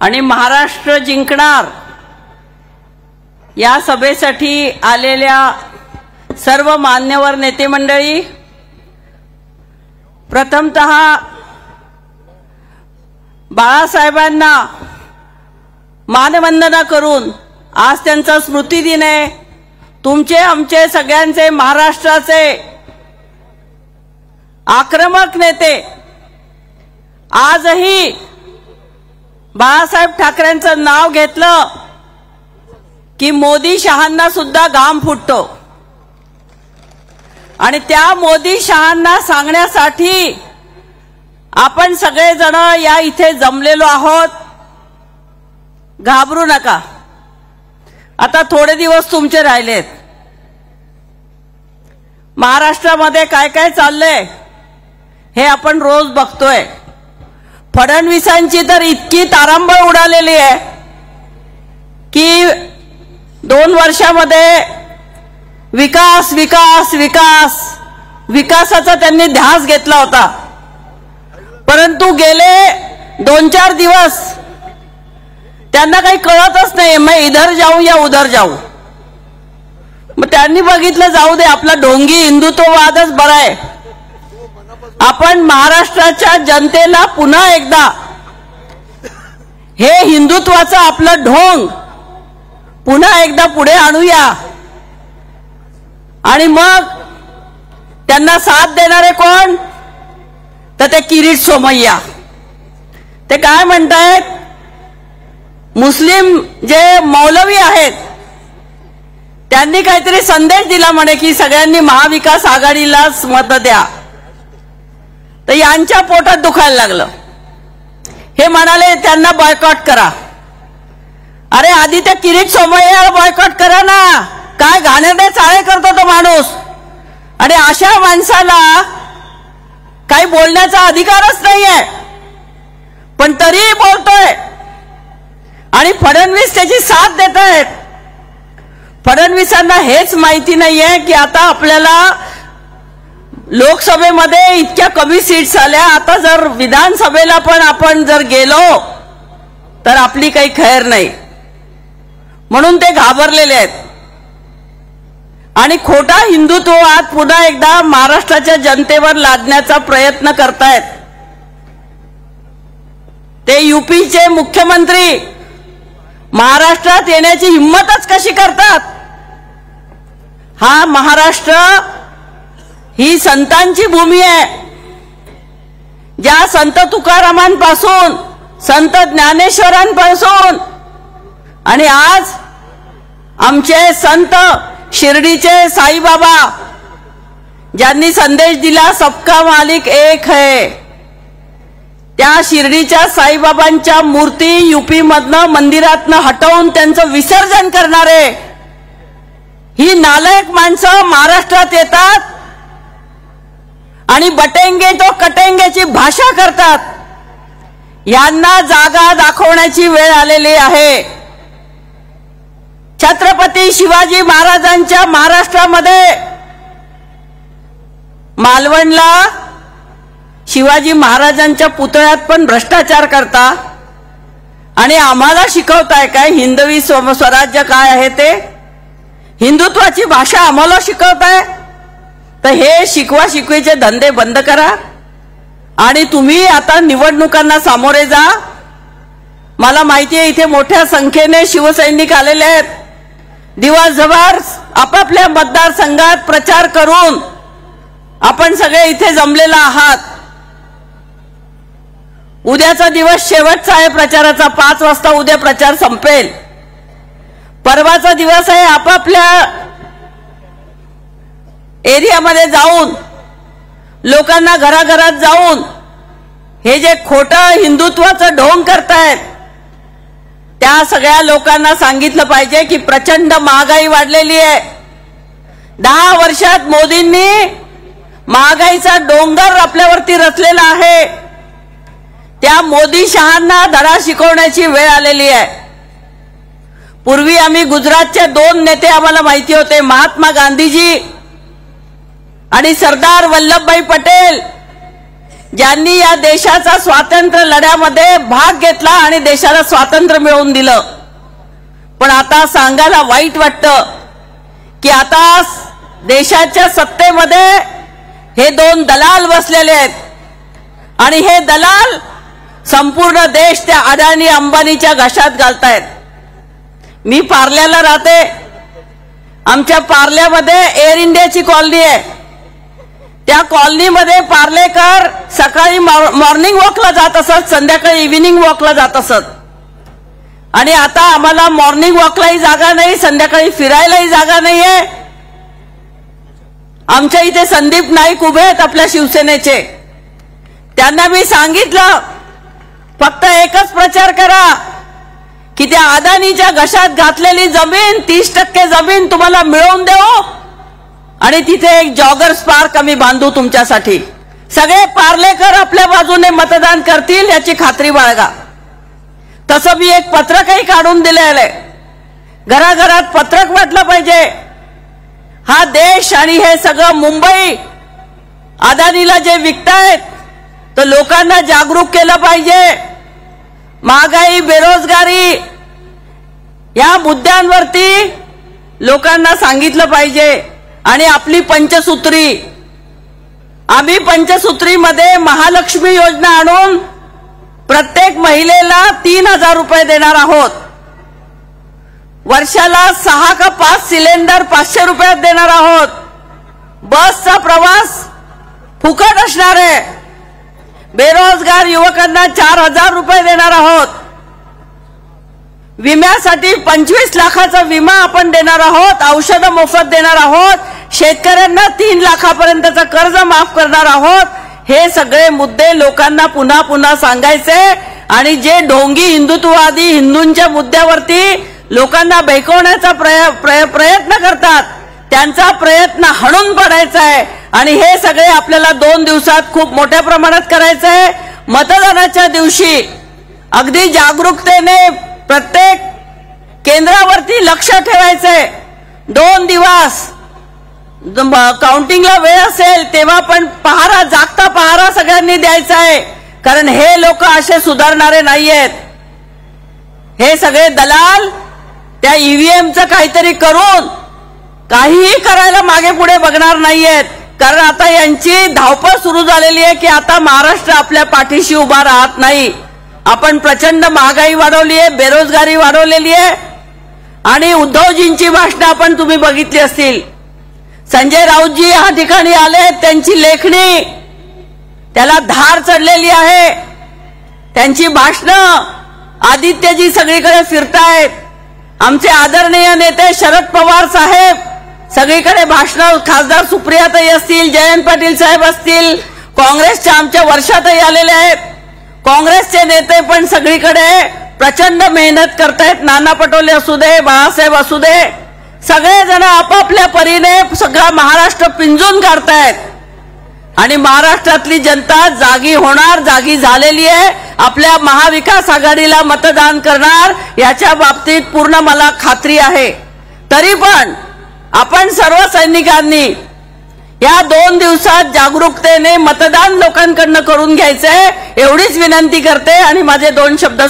आणि महाराष्ट्र जिंकणार या सभेसाठी आलेल्या सर्व मान्यवर नेते मंडळी, प्रथमतः बाळासाहेबांना मानवंदना करून आज त्यांचा स्मृतिदिन आहे। तुमचे आमचे सगळ्यांचे महाराष्ट्राचे आक्रमक नेते आजही बाळासाहेब ठाकरेंचं नाव घेतलं की मोदी शहांना सुद्धा घाम फुटतो आणि त्या मोदी शहांना सांगण्यासाठी आपण सगळेजण या इथे जमलेलो आहोत। घाबरू नका, आता थोडे दिवस तुमचे राहिलेत। महाराष्ट्रामध्ये काय काय चाललंय हे आपण रोज बघतोय। फडणवीसांची तर इतकी तारांबळ उडालेली आहे की 2 वर्षामध्ये विकास विकास विकास विकासाचा त्यांनी ध्यास घेतला होता, परंतु गेले 2-4 दिवस त्यांना काही कळतच नाही। मैं इधर जाऊं या उधर जाऊं। मग त्यांनी बघितलं जाऊ दे, आपला ढोंगी हिंदुत्ववादच बरा आहे। आपण महाराष्ट्राच्या जनतेला पुन्हा एकदा हे हिंदुत्वाचं आपलं ढोंग पुन्हा एकदा पुढे आणूया आणि मग त्यांना साथ देणारे कोण? तर ते किरीट सोमय्या। ते काय म्हणतायत, मुस्लिम जे मौलवी आहेत त्यांनी काहीतरी संदेश दिला म्हणे की सगळ्यांनी महाविकास आघाडीलाच मत द्या। तर यांच्या पोटात दुखायला लागलं। हे म्हणाले त्यांना बॉयकॉट करा। अरे आधी त्या किरीट सोमय्याला बॉयकॉट करा ना, काय घाणेरडे चाळे करतो तो माणूस। आणि अशा माणसाला काही बोलण्याचा अधिकारच नाहीये, पण तरीही बोलतोय आणि फडणवीस त्याची साथ देत आहेत। फडणवीसांना हेच माहिती नाहीये की आता आपल्याला लोकसभेमध्ये इतक्या कमी सीट्स आल्या, आता जर विधानसभेला पण आपण जर गेलो तर आपली काही खैर नाही, म्हणून ते घाबरलेले आहेत आणि खोटा हिंदुत्ववाद पुन्हा एकदा महाराष्ट्राच्या जनतेवर लादण्याचा प्रयत्न करतायत। ते यूपीचे मुख्यमंत्री महाराष्ट्रात येण्याची हिम्मतच कशी करतात? हा महाराष्ट्र ही संतांची भूमी आहे। ज्या संत तुकारामांपासून संत ज्ञानेश्वरांपासून आणि आज आमचे संत शिर्डीचे साईबाबा ज्यांनी संदेश दिला सबका मालिक एक है, त्या शिर्डीच्या साईबाबांच्या मूर्ती यूपी मधनं मंदिरातनं हटवून त्यांचं विसर्जन करणारे ही नालायक माणसं महाराष्ट्रात येतात आणि बटेंगे तो कटेंगेची भाषा करतात। यांना जागा दाखवण्याची वेळ आलेली आहे। छत्रपती शिवाजी महाराजांच्या महाराष्ट्रामध्ये मालवणला शिवाजी महाराजांच्या पुतळ्यात पण भ्रष्टाचार करता आणि आम्हाला शिकवताय काय हिंदवी स्वराज्य काय आहे ते? हिंदुत्वाची भाषा आम्हाला शिकवताय? तर हे शिकवा शिकवीचे धंदे बंद करा आणि तुम्ही आता निवडणुकांना सामोरे जा। मला माहिती आहे इथे मोठ्या संख्येने शिवसैनिक आलेले आहेत। दिवसभर आपापल्या मतदारसंघात प्रचार करून आपण सगळे इथे जमलेला आहात। उद्याचा दिवस शेवटचा आहे प्रचाराचा, 5 वाजता उद्या प्रचार संपेल। परवाचा दिवस आहे आपापल्या एरियामध्ये जाऊन लोकांना घराघरात जाऊन हे जे खोटं हिंदुत्वाचं ढोंग करतायत त्या सगळ्या लोकांना सांगितलं पाहिजे की प्रचंड महागाई वाढलेली आहे। 10 वर्षात मोदींनी महागाईचा डोंगर आपल्यावरती रचलेला आहे। त्या मोदी शहांना धडा शिकवण्याची वेळ आलेली आहे। पूर्वी आम्ही गुजरातचे 2 नेते आम्हाला माहिती होते, महात्मा गांधीजी आणि सरदार वल्लभभाई पटेल। ज्यांनी या देशाचा स्वातंत्र्य लढ्यामध्ये भाग घेतला आणि देशाला स्वातंत्र्य मिळवून दिलं। पण आता सांगायला वाईट वाटतं की आता देशाच्या सत्तेमध्ये हे दोन दलाल बसलेले आहेत आणि हे दलाल संपूर्ण देश त्या अदानी अंबानीच्या घशात घालतायत। मी पार्ल्याला राहते, आमच्या पार्ल्यामध्ये एअर इंडियाची कॉलनी आहे। त्या कॉलनीमध्ये पार्लेकर सकाळी मॉर्निंग वॉकला जात असत, संध्याकाळी इव्हिनिंग वॉकला जात असत आणि आता आम्हाला मॉर्निंग वॉकलाही जागा नाही, संध्याकाळी फिरायलाही जागा नाहीये। आमच्या इथे संदीप नाईक उभे आहेत आपल्या शिवसेनेचे, त्यांना मी सांगितलं फक्त एकच प्रचार करा की त्या अदानीच्या घशात घातलेली जमीन 30% जमीन तुम्हाला मिळवून देऊ आणि तिथे एक जॉगर्स पार्क आम्ही बांधू तुमच्यासाठी। सगळे पार्लेकर आपल्या बाजूने मतदान करतील याची खात्री बाळगा। तसं मी एक पत्रकही काढून दिलेलं आहे, घराघरात पत्रक वाटलं पाहिजे। हा देश आणि हे सगळं मुंबई अदानीला जे विकतायत तर लोकांना जागरूक केलं पाहिजे। महागाई, बेरोजगारी या मुद्द्यांवरती लोकांना सांगितलं पाहिजे। आणि आपली पंचसूत्री, आम्ही पंचसूत्रीमध्ये महालक्ष्मी योजना आणून प्रत्येक महिलेला 3000 रुपये देणार आहोत। वर्षाला 6 का 5 सिलेंडर 500 रुपयात देणार आहोत। बसचा प्रवास फुकट असणार आहे। बेरोजगार युवकांना 4000 रुपये देणार आहोत। विम्यासाठी 25 लाखाचा विमा आपण देणार आहोत, औषधं मोफत देणार आहोत, शेतकऱ्यांना 3 लाखापर्यंतचं कर्ज माफ करणार आहोत। हे सगळे मुद्दे लोकांना पुन्हा पुन्हा सांगायचे आणि जे ढोंगी हिंदुत्ववादी हिंदूंच्या मुद्द्यावरती लोकांना बेकवण्याचा प्रयत्न करतात त्यांचा प्रयत्न हाणून पाडायचा आहे। आणि हे सगळे आपल्याला 2 दिवसात खूप मोठ्या प्रमाणात करायचं आहे। मतदानाच्या दिवशी अगदी जागरूकतेने प्रत्येक केंद्रावरती लक्ष ठेवायचंय। 2 दिवस काउंटिंगला वेळ असेल तेव्हा पण पहारा, जागता पहारा सगळ्यांनी द्यायचा आहे, कारण हे लोक असे सुधारणारे नाहीयेत। हे सगळे दलाल त्या ईव्हीएमचं काहीतरी करून काहीही करायला मागे पुढे बघणार नाहीयेत, कारण आता यांची धावपळ सुरू झालेली आहे की आता महाराष्ट्र आपल्या पाठीशी उभा राहत नाही। आपण प्रचंड महागाई वाढवली आहे, बेरोजगारी वाढवलेली आहे आणि उद्धवजींची भाषणं आपण तुम्ही बघितली असतील। संजय राऊतजी या ठिकाणी आले, त्यांची लेखणी त्याला धार चढलेली आहे। त्यांची भाषणं आदित्यजी सगळीकडे फिरतायत। आमचे आदरणीय नेते शरद पवार साहेब सगळीकडे भाषणं, खासदार सुप्रियाताई असतील, जयंत पाटील साहेब असतील, काँग्रेसच्या आमच्या वर्षातही आलेले आहेत। काँग्रेसचे नेते पण सगळीकडे प्रचंड मेहनत करतायत। नाना पटोले असू दे, बाळासाहेब असू दे, सगळेजण आपापल्या परीने सगळा महाराष्ट्र पिंजून काढतायत आणि महाराष्ट्रातली जनता जागी होणार, जागी झालेली आहे। आपल्या महाविकास आघाडीला मतदान करणार याच्या बाबतीत पूर्ण मला खात्री आहे। तरी पण आपण सर्व सैनिकांनी या 2 दिवसात जागरूकतेने मतदान लोकांकडनं करून घ्यायचंय एवढीच विनंती करते आणि माझे 2 शब्द